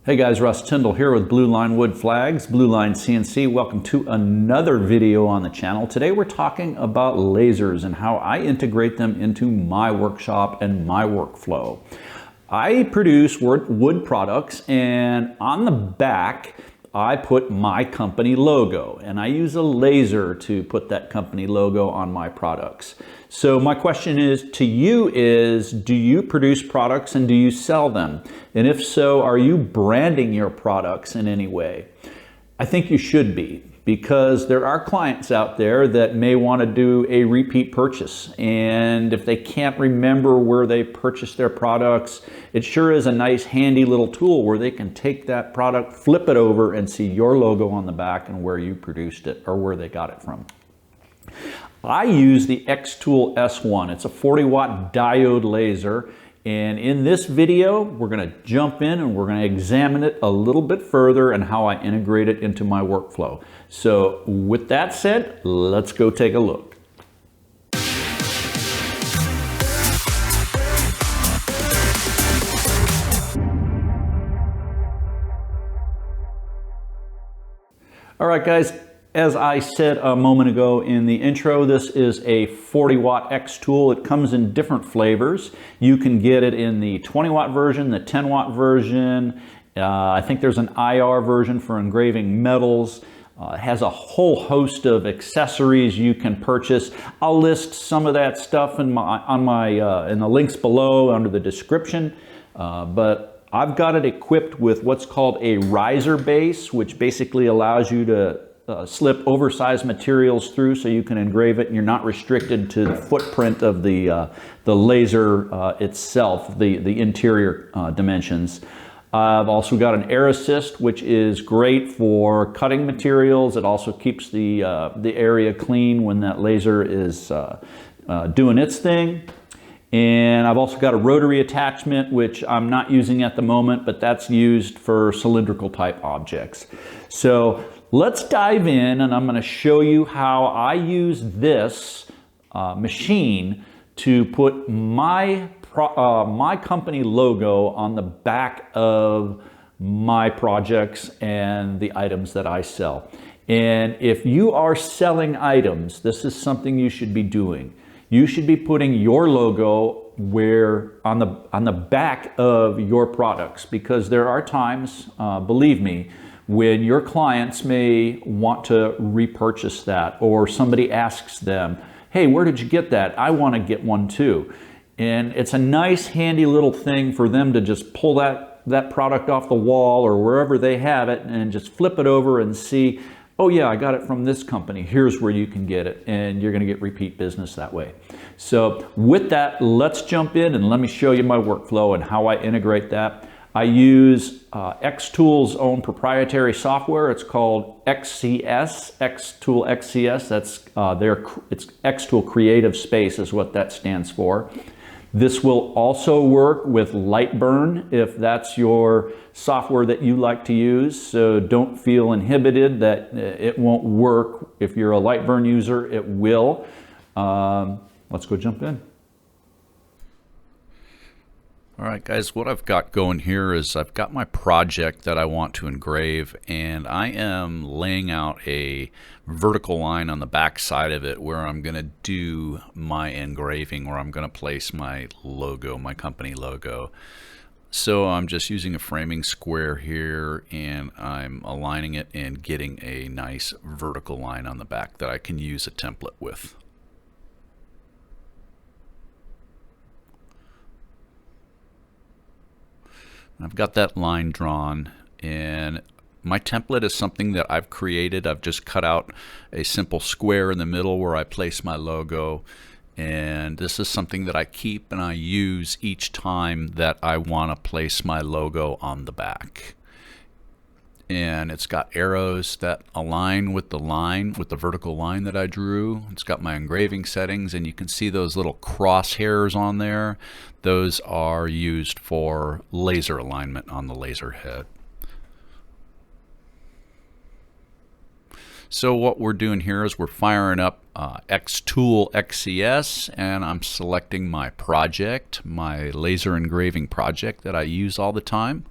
Hey guys, Russ Tyndall here with Blue Line Wood Flags, Blue Line CNC. Welcome to another video on the channel. Today we're talking about lasers and how I integrate them into my workshop and my workflow. I produce wood products, and on the back I put my company logo, and I use a laser to put that company logo on my products. So my question to you is, do you produce products and do you sell them? And if so, are you branding your products in any way? I think you should be, because there are clients out there that may want to do a repeat purchase. And if they can't remember where they purchased their products, it sure is a nice handy little tool where they can take that product, flip it over, and see your logo on the back and where you produced it or where they got it from. I use the Xtool S1. It's a 40-watt diode laser. And in this video, we're going to jump in and we're going to examine it a little bit further and how I integrate it into my workflow. So with that said, let's go take a look. All right, guys. As I said a moment ago in the intro, this is a 40-watt Xtool. It comes in different flavors. You can get it in the 20-watt version, the 10-watt version. I think there's an IR version for engraving metals. It has a whole host of accessories you can purchase. I'll list some of that stuff in the links below under the description. But I've got it equipped with what's called a riser base, which basically allows you to slip oversized materials through so you can engrave it and you're not restricted to the footprint of the laser itself, the interior dimensions. I've also got an air assist, which is great for cutting materials. It also keeps the area clean when that laser is doing its thing. And I've also got a rotary attachment, which I'm not using at the moment, but that's used for cylindrical type objects. So let's dive in, and I'm going to show you how I use this machine to put my company logo on the back of my projects and the items that I sell. And if you are selling items, this is something you should be doing. You should be putting your logo on the back of your products, because there are times, believe me, when your clients may want to repurchase that, or somebody asks them, hey, where did you get that? I want to get one too. And it's a nice handy little thing for them to just pull that product off the wall or wherever they have it and just flip it over and see, oh yeah, I got it from this company. Here's where you can get it. And you're going to get repeat business that way. So with that, let's jump in and let me show you my workflow and how I integrate that. I use Xtool's own proprietary software. It's called XCS, Xtool XCS. That's it's Xtool Creative Space is what that stands for. This will also work with Lightburn if that's your software that you like to use. So don't feel inhibited that it won't work. If you're a Lightburn user, it will. Let's go jump in. All right, guys, what I've got going here is I've got my project that I want to engrave, and I am laying out a vertical line on the back side of it where I'm going to do my engraving, where I'm going to place my logo, my company logo. So I'm just using a framing square here, and I'm aligning it and getting a nice vertical line on the back that I can use a template with. I've got that line drawn, and my template is something that I've created. I've just cut out a simple square in the middle where I place my logo, and this is something that I keep and I use each time that I want to place my logo on the back. And it's got arrows that align with the vertical line that I drew. It's got my engraving settings, and you can see those little crosshairs on there. Those are used for laser alignment on the laser head. So what we're doing here is we're firing up Xtool XCS, and I'm selecting my project, my laser engraving project that I use all the time.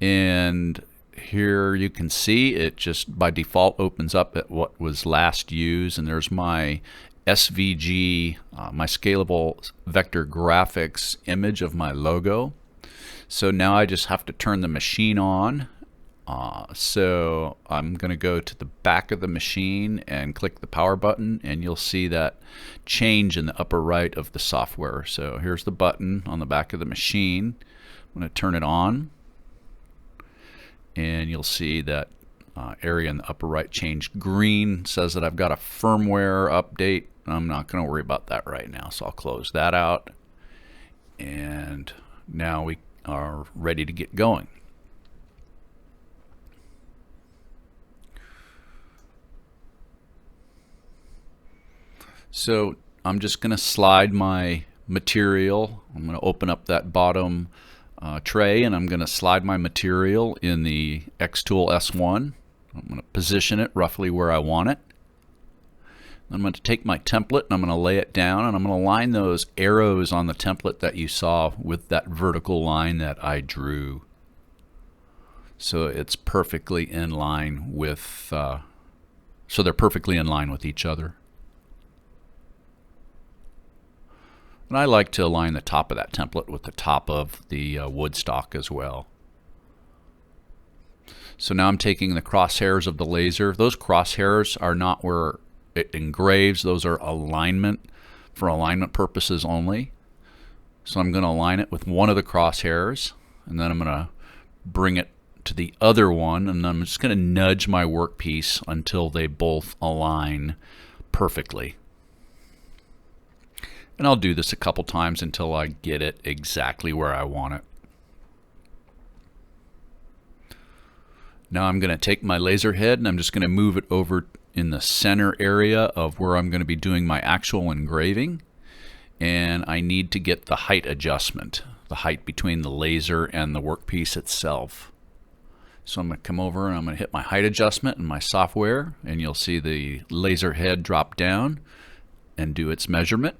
And here you can see it just by default opens up at what was last used, and there's my SVG, my scalable vector graphics image of my logo. So now I just have to turn the machine on. So I'm going to go to the back of the machine and click the power button, and you'll see that change in the upper right of the software. So here's the button on the back of the machine. I'm going to turn it on, and you'll see that area in the upper right change green. Says that I've got a firmware update. I'm not going to worry about that right now, so I'll close that out. And now we are ready to get going. So I'm just going to slide my material. I'm going to open up that bottom tray, and I'm going to slide my material in the Xtool S1. I'm going to position it roughly where I want it. I'm going to take my template and I'm going to lay it down, and I'm going to line those arrows on the template that you saw with that vertical line that I drew. So it's perfectly in line with, so they're perfectly in line with each other. And I like to align the top of that template with the top of the wood stock as well. So now I'm taking the crosshairs of the laser. Those crosshairs are not where it engraves. Those are alignment, for alignment purposes only. So I'm going to align it with one of the crosshairs, and then I'm going to bring it to the other one, and I'm just going to nudge my workpiece until they both align perfectly. And I'll do this a couple times until I get it exactly where I want it. Now I'm going to take my laser head and I'm just going to move it over in the center area of where I'm going to be doing my actual engraving. And I need to get the height adjustment, the height between the laser and the workpiece itself. So I'm going to come over and I'm going to hit my height adjustment in my software, and you'll see the laser head drop down and do its measurement.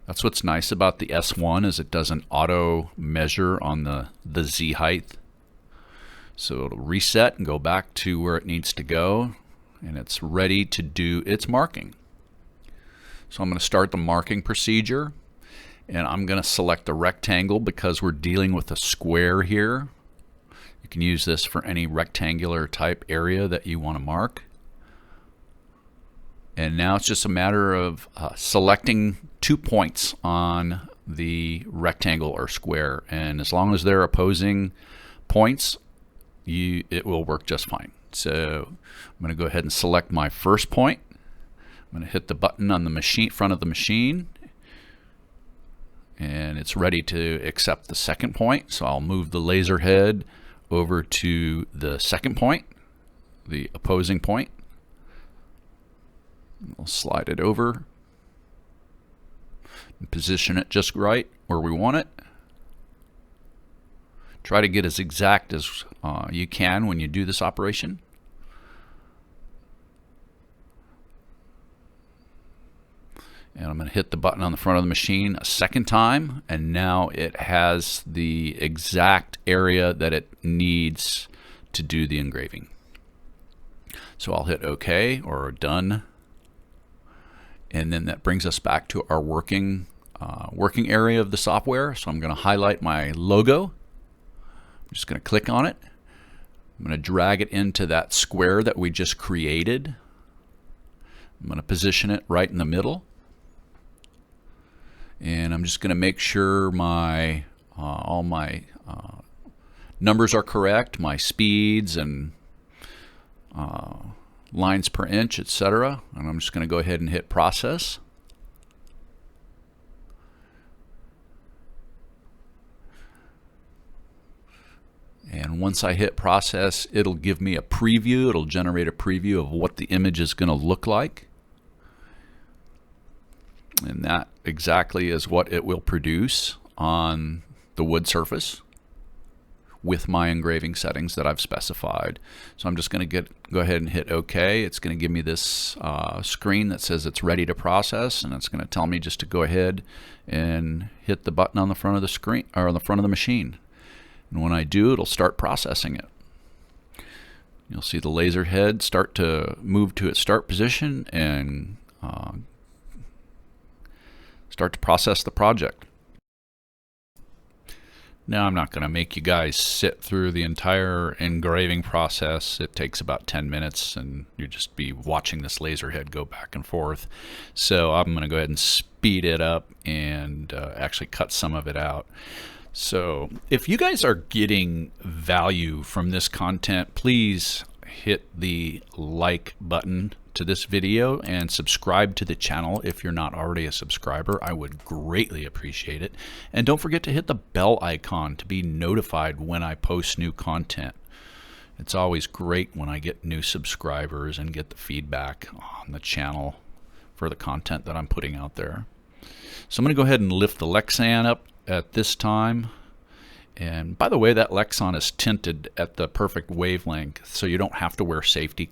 That's what's nice about the S1, is it doesn't auto measure on the Z height. So it'll reset and go back to where it needs to go, and it's ready to do its marking. So I'm going to start the marking procedure, and I'm going to select the rectangle because we're dealing with a square here. You can use this for any rectangular type area that you want to mark. And now it's just a matter of selecting 2 points on the rectangle or square, and as long as they're opposing points, it will work just fine. So I'm going to go ahead and select my first point. I'm going to hit the button on the machine, front of the machine, and it's ready to accept the second point. So I'll move the laser head over to the second point, the opposing point. We'll slide it over and position it just right where we want it. Try to get as exact as you can when you do this operation. And I'm going to hit the button on the front of the machine a second time, and now it has the exact area that it needs to do the engraving. So I'll hit OK or Done. And then that brings us back to our working area of the software. So I'm going to highlight my logo. I'm just going to click on it. I'm going to drag it into that square that we just created. I'm going to position it right in the middle. And I'm just going to make sure my all my numbers are correct, my speeds and lines per inch, etc. And I'm just going to go ahead and hit process. And once I hit process, it'll give me a preview. It'll generate a preview of what the image is going to look like. And that exactly is what it will produce on the wood surface with my engraving settings that I've specified. So I'm just going to go ahead and hit OK. It's going to give me this screen that says it's ready to process, and it's going to tell me just to go ahead and hit the button on the front of the screen or on the front of the machine. And when I do, it'll start processing it. You'll see the laser head start to move to its start position and start to process the project. Now, I'm not going to make you guys sit through the entire engraving process. It takes about 10 minutes and you'll just be watching this laser head go back and forth. So I'm going to go ahead and speed it up and actually cut some of it out. So if you guys are getting value from this content, please hit the like button to this video and subscribe to the channel if you're not already a subscriber. I would greatly appreciate it. And don't forget to hit the bell icon to be notified when I post new content. It's always great when I get new subscribers and get the feedback on the channel for the content that I'm putting out there. So I'm going to go ahead and lift the Lexan up at this time. And by the way, that Lexan is tinted at the perfect wavelength, so you don't have to wear safety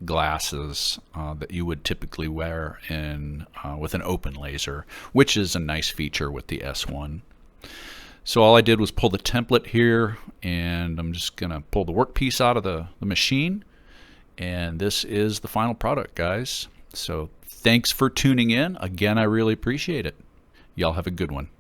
glasses that you would typically wear in with an open laser, which is a nice feature with the S1. So all I did was pull the template here, and I'm just going to pull the workpiece out of the machine, and this is the final product, guys. So thanks for tuning in. Again, I really appreciate it. Y'all have a good one.